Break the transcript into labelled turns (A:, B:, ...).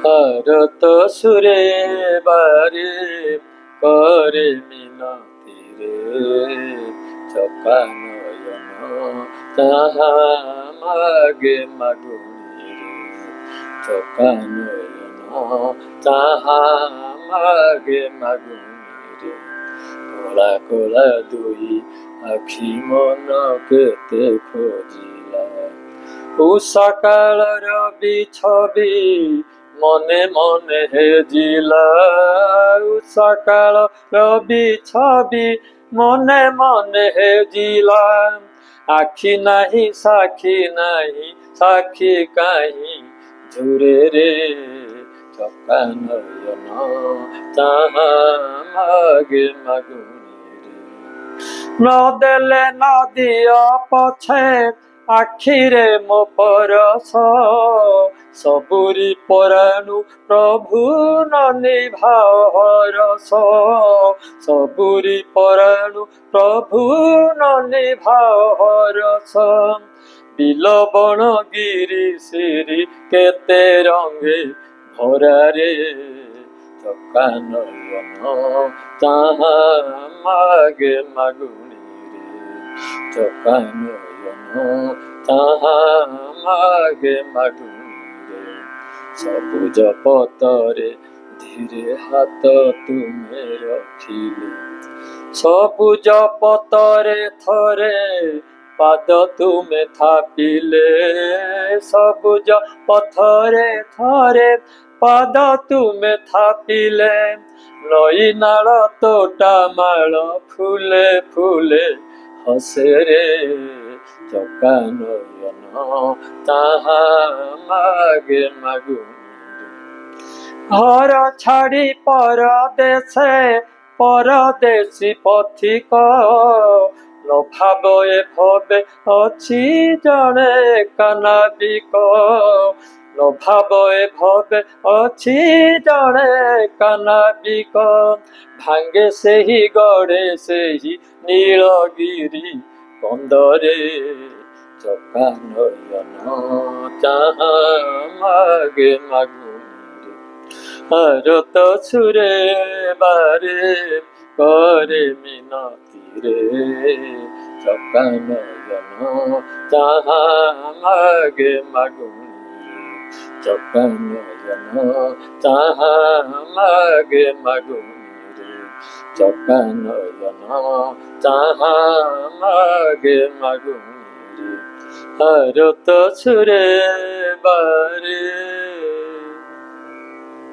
A: আরত সুরে বারে করে মিনতি রে, চকা নয়ন তাহা মাগে মাগুনি রে, চকা নয়ন তাহা মাগে মাগুনি রে। কলা কলা দুই আখি মন কেতে খোঁজিলা, সকাଳର বিছবি মনে মনে হেজিলা, সকাଳର বিছবি মনে মনে হেজিলা। আখি নাহি সাক্ষী নাহি সাক্ষী কাহি ঝুরে রে, চকা নয়ন তাহা মাগে মাগুনি রে। নদেলে নদিয়া পছে আখিরে মো পরশ, সবুরি পরাণু প্রভু নিভাও হরস, সবুরি পরাণু প্রভু নিভাও হরস। বিলবণ গিরি সিরি কেতে রঙে ভরা রে, চকা নয়ন তাহা মাগে মাগুনি রে, চকা নয়ন তাহা মাগে মাগুনি রে। সবুজ পতরে ধীরে হাত তুমে রখিলে, সবুজ পতরে থরে পাদ তুমে থাপিলে, সবুজ পথরে থরে পাদ তুমে থাপিলে। নଈ ନାଳ ତୋଟା ମାଳ ফুলে ফুলে ହସେ ରେ, ଚକା ନୟନ ତାହା ମାগে ମାଗୁନି রে। ঘর ছাড়ি পরদেশে পরদেশী পথিক, ভাব এ ভবে ଅଛି ଜଣେ କାନାବିକ, ভাব এ ভবে ଅଛି ଜଣେ କାନାବିକ। ଭାଙ୍ଗେ ସେହି ଗଡ଼େ ସେହି ନୀଳଗିରି କନ୍ଦରେ, ଚକା ନୟନ ତାହା ମାগে ମାଗୁନି রে। আরত সুরে বারে করে মিনতি রে, চকা নয়ন তাহা মাগে মাগুনি রে, চকা নয়ন তাহা মাগে মাগুনি রে, চকা নয়ন তাহা মাগে মাগুনি রে। আরত সুরে বারে